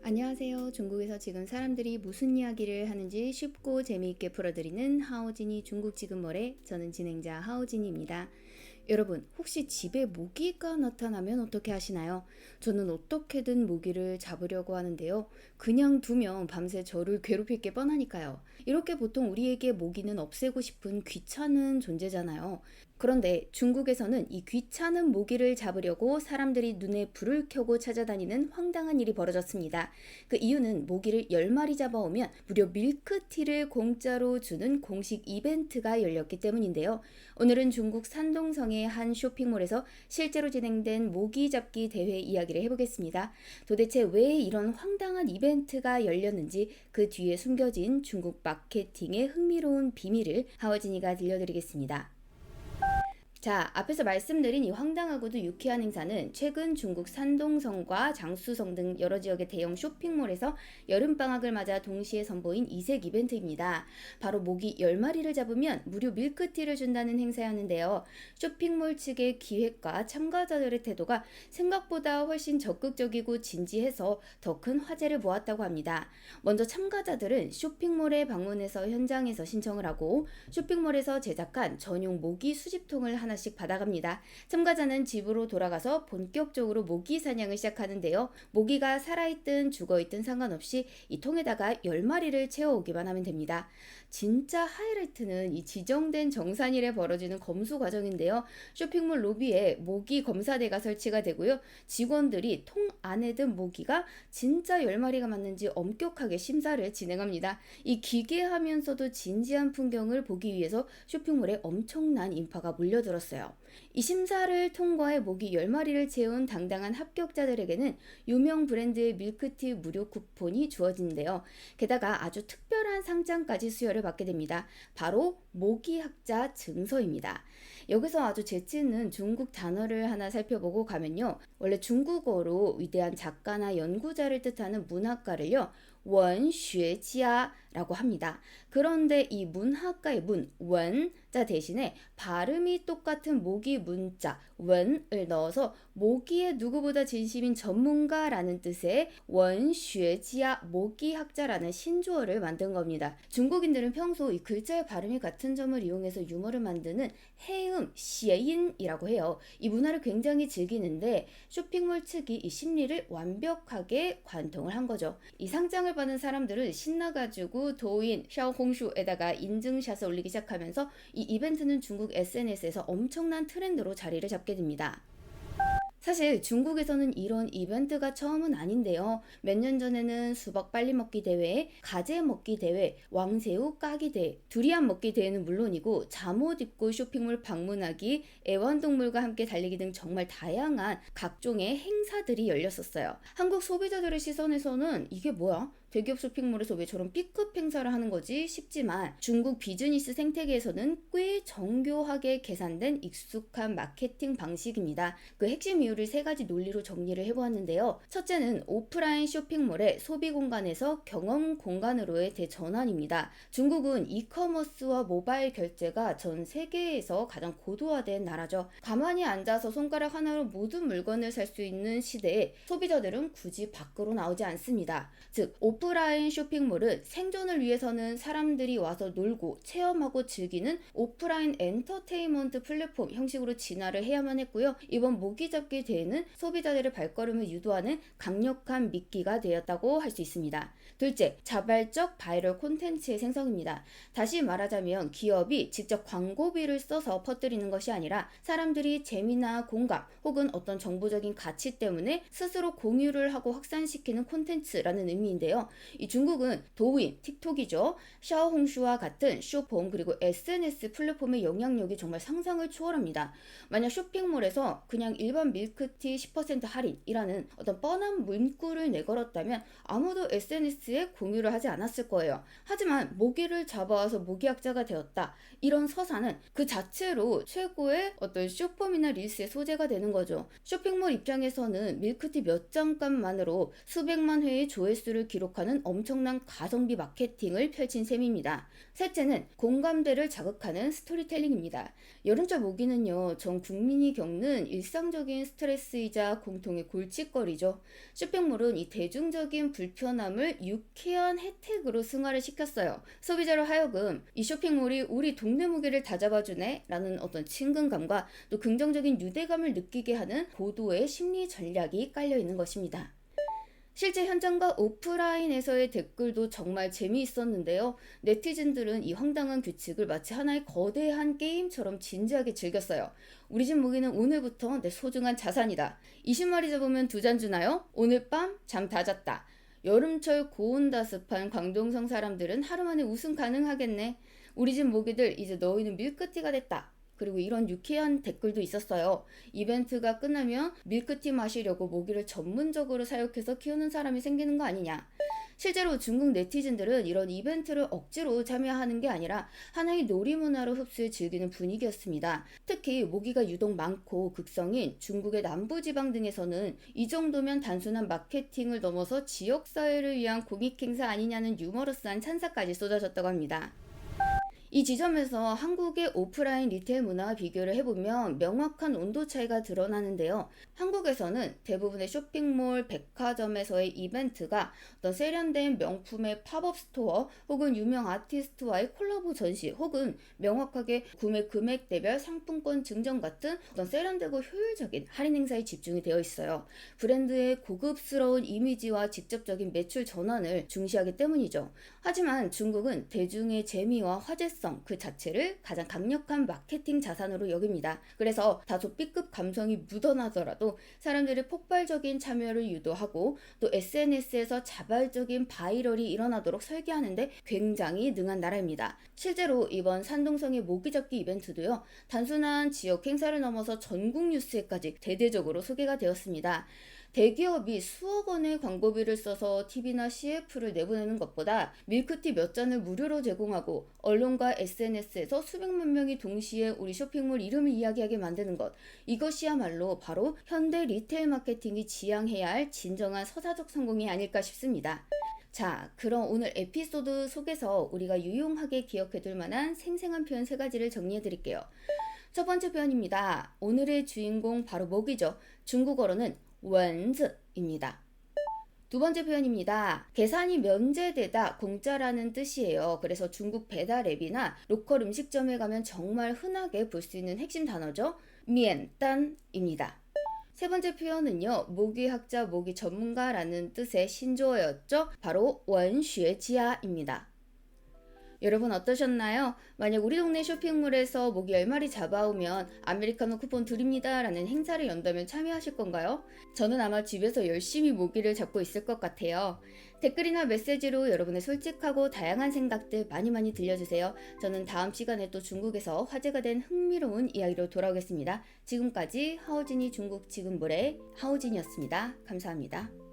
안녕하세요. 중국에서 지금 사람들이 무슨 이야기를 하는지 쉽고 재미있게 풀어드리는 하오진이 중국 지금머래, 저는 진행자 하오진입니다. 여러분, 혹시 집에 모기가 나타나면 어떻게 하시나요? 저는 어떻게든 모기를 잡으려고 하는데요. 그냥 두면 밤새 저를 괴롭힐 게 뻔하니까요. 이렇게 보통 우리에게 모기는 없애고 싶은 귀찮은 존재잖아요. 그런데 중국에서는 이 귀찮은 모기를 잡으려고 사람들이 눈에 불을 켜고 찾아다니는 황당한 일이 벌어졌습니다. 그 이유는 모기를 10마리 잡아오면 무려 밀크티를 공짜로 주는 공식 이벤트가 열렸기 때문인데요. 오늘은 중국 산동성의 한 쇼핑몰에서 실제로 진행된 모기 잡기 대회 이야기를 해보겠습니다. 도대체 왜 이런 황당한 이벤트가 열렸는지 그 뒤에 숨겨진 중국 마케팅의 흥미로운 비밀을 하워진이가 들려드리겠습니다. 자, 앞에서 말씀드린 이 황당하고도 유쾌한 행사는 최근 중국 산동성과 장쑤성 등 여러 지역의 대형 쇼핑몰에서 여름방학을 맞아 동시에 선보인 이색 이벤트입니다. 바로 모기 10마리를 잡으면 무료 밀크티를 준다는 행사였는데요. 쇼핑몰 측의 기획과 참가자들의 태도가 생각보다 훨씬 적극적이고 진지해서 더 큰 화제를 모았다고 합니다. 먼저 참가자들은 쇼핑몰에 방문해서 현장에서 신청을 하고 쇼핑몰에서 제작한 전용 모기 수집통을 하나씩 받아갑니다. 참가자는 집으로 돌아가서 본격적으로 모기 사냥을 시작하는데요. 모기가 살아있든 죽어있든 상관없이 이 통에다가 10마리를 채워오기만 하면 됩니다. 진짜 하이라이트는 이 지정된 정산일에 벌어지는 검수 과정인데요. 쇼핑몰 로비에 모기 검사대가 설치가 되고요. 직원들이 통 안에 든 모기가 진짜 10마리가 맞는지 엄격하게 심사를 진행합니다. 이 기괴하면서도 진지한 풍경을 보기 위해서 쇼핑몰에 엄청난 인파가 몰려들었어요. 이 심사를 통과해 모기 10마리를 채운 당당한 합격자들에게는 유명 브랜드의 밀크티 무료 쿠폰이 주어지는데요. 게다가 아주 특별한 상장까지 수여를 받게 됩니다. 바로 모기학자 증서입니다. 여기서 아주 재치 있는 중국 단어를 하나 살펴보고 가면요. 원래 중국어로 위대한 작가나 연구자를 뜻하는 문학가를요. 원学家라고 합니다. 그런데 이 문학가의 문, 원자 대신에 발음이 똑같은 모기 문자, 원을 넣어서 모기의 누구보다 진심인 전문가라는 뜻의 원学家, 모기학자라는 신조어를 만든 겁니다. 중국인들은 평소 이 글자의 발음이 같은 점을 이용해서 유머를 만드는 해음, 시인이라고 해요. 이 문화를 굉장히 즐기는데 쇼핑몰 측이 이 심리를 완벽하게 관통을 한 거죠. 이 상장을 받은 사람들은 신나가지고 도인, 샤오홍슈에다가 인증샷을 올리기 시작하면서 이 이벤트는 중국 SNS에서 엄청난 트렌드로 자리를 잡게 됩니다. 사실 중국에서는 이런 이벤트가 처음은 아닌데요. 몇 년 전에는 수박 빨리 먹기 대회, 가재 먹기 대회, 왕새우 까기 대회, 두리안 먹기 대회는 물론이고 잠옷 입고 쇼핑몰 방문하기, 애완동물과 함께 달리기 등 정말 다양한 각종의 행사들이 열렸었어요. 한국 소비자들의 시선에서는 이게 뭐야? 대기업 쇼핑몰에서 왜 저런 B급 행사를 하는 거지 싶지만 중국 비즈니스 생태계에서는 꽤 정교하게 계산된 익숙한 마케팅 방식입니다. 그 핵심 이유를 세 가지 논리로 정리를 해보았는데요. 첫째는 오프라인 쇼핑몰의 소비 공간에서 경험 공간으로의 대전환입니다. 중국은 이커머스와 모바일 결제가 전 세계에서 가장 고도화된 나라죠. 가만히 앉아서 손가락 하나로 모든 물건을 살 수 있는 시대에 소비자들은 굳이 밖으로 나오지 않습니다. 즉 오프라인 쇼핑몰은 생존을 위해서는 사람들이 와서 놀고 체험하고 즐기는 오프라인 엔터테인먼트 플랫폼 형식으로 진화를 해야만 했고요. 이번 모기잡기 대회는 소비자들의 발걸음을 유도하는 강력한 미끼가 되었다고 할 수 있습니다. 둘째, 자발적 바이럴 콘텐츠의 생성입니다. 다시 말하자면 기업이 직접 광고비를 써서 퍼뜨리는 것이 아니라 사람들이 재미나 공감 혹은 어떤 정보적인 가치 때문에 스스로 공유를 하고 확산시키는 콘텐츠라는 의미인데요. 이 중국은 도우인, 틱톡이죠. 샤오홍슈와 같은 쇼폼 그리고 SNS 플랫폼의 영향력이 정말 상상을 초월합니다. 만약 쇼핑몰에서 그냥 일반 밀크티 10% 할인이라는 어떤 뻔한 문구를 내걸었다면 아무도 SNS에 공유를 하지 않았을 거예요. 하지만 모기를 잡아와서 모기학자가 되었다. 이런 서사는 그 자체로 최고의 어떤 쇼폼이나 릴스의 소재가 되는 거죠. 쇼핑몰 입장에서는 밀크티 몇 장값만으로 수백만 회의 조회수를 기록하는 엄청난 가성비 마케팅을 펼친 셈입니다. 셋째는 공감대를 자극하는 스토리텔링입니다. 여름철 모기는요, 전 국민이 겪는 일상적인 스트레스이자 공통의 골칫거리죠. 쇼핑몰은 이 대중적인 불편함을 유쾌한 혜택으로 승화를 시켰어요. 소비자로 하여금 이 쇼핑몰이 우리 동네 무게를 다 잡아주네 라는 어떤 친근감과 또 긍정적인 유대감을 느끼게 하는 고도의 심리 전략이 깔려 있는 것입니다. 실제 현장과 오프라인에서의 댓글도 정말 재미있었는데요. 네티즌들은 이 황당한 규칙을 마치 하나의 거대한 게임처럼 진지하게 즐겼어요. 우리 집 모기는 오늘부터 내 소중한 자산이다. 20마리 잡으면 2잔 주나요? 오늘 밤 잠 다 잤다. 여름철 고온다습한 광동성 사람들은 하루 만에 우승 가능하겠네. 우리 집 모기들 이제 너희는 밀크티가 됐다. 그리고 이런 유쾌한 댓글도 있었어요. 이벤트가 끝나면 밀크티 마시려고 모기를 전문적으로 사육해서 키우는 사람이 생기는 거 아니냐. 실제로 중국 네티즌들은 이런 이벤트를 억지로 참여하는 게 아니라 하나의 놀이문화로 흡수해 즐기는 분위기였습니다. 특히 모기가 유독 많고 극성인 중국의 남부지방 등에서는 이 정도면 단순한 마케팅을 넘어서 지역사회를 위한 공익 행사 아니냐는 유머러스한 찬사까지 쏟아졌다고 합니다. 이 지점에서 한국의 오프라인 리테일 문화와 비교를 해보면 명확한 온도 차이가 드러나는데요. 한국에서는 대부분의 쇼핑몰, 백화점에서의 이벤트가 어떤 세련된 명품의 팝업 스토어 혹은 유명 아티스트와의 콜라보 전시 혹은 명확하게 구매 금액대별 상품권 증정 같은 어떤 세련되고 효율적인 할인 행사에 집중이 되어 있어요. 브랜드의 고급스러운 이미지와 직접적인 매출 전환을 중시하기 때문이죠. 하지만 중국은 대중의 재미와 화제성 그 자체를 가장 강력한 마케팅 자산으로 여깁니다. 그래서 다소 B급 감성이 묻어나더라도 사람들의 폭발적인 참여를 유도하고 또 SNS에서 자발적인 바이럴이 일어나도록 설계하는데 굉장히 능한 나라입니다. 실제로 이번 산동성의 모기잡기 이벤트도요. 단순한 지역 행사를 넘어서 전국 뉴스에까지 대대적으로 소개가 되었습니다. 대기업이 수억 원의 광고비를 써서 TV나 CF를 내보내는 것보다 밀크티 몇 잔을 무료로 제공하고 언론과 SNS에서 수백만 명이 동시에 우리 쇼핑몰 이름을 이야기하게 만드는 것, 이것이야말로 바로 현대 리테일 마케팅이 지향해야 할 진정한 서사적 성공이 아닐까 싶습니다. 자, 그럼 오늘 에피소드 속에서 우리가 유용하게 기억해둘 만한 생생한 표현 3가지를 정리해 드릴게요. 첫 번째 표현입니다. 오늘의 주인공 바로 모기죠. 중국어로는蚊子입니다. 두 번째 표현입니다. 계산이 면제되다, 공짜라는 뜻이에요. 그래서 중국 배달 앱이나 로컬 음식점에 가면 정말 흔하게 볼 수 있는 핵심 단어죠. 미엔단입니다. 세 번째 표현은요. 모기학자, 모기 전문가라는 뜻의 신조어였죠. 바로 원쉐지아입니다. 여러분 어떠셨나요? 만약 우리 동네 쇼핑몰에서 모기 10마리 잡아오면 아메리카노 쿠폰 드립니다 라는 행사를 연다면 참여하실 건가요? 저는 아마 집에서 열심히 모기를 잡고 있을 것 같아요. 댓글이나 메시지로 여러분의 솔직하고 다양한 생각들 많이 들려주세요. 저는 다음 시간에 또 중국에서 화제가 된 흥미로운 이야기로 돌아오겠습니다. 지금까지 하오진이 중국 지금 뭐래 하오진이었습니다. 감사합니다.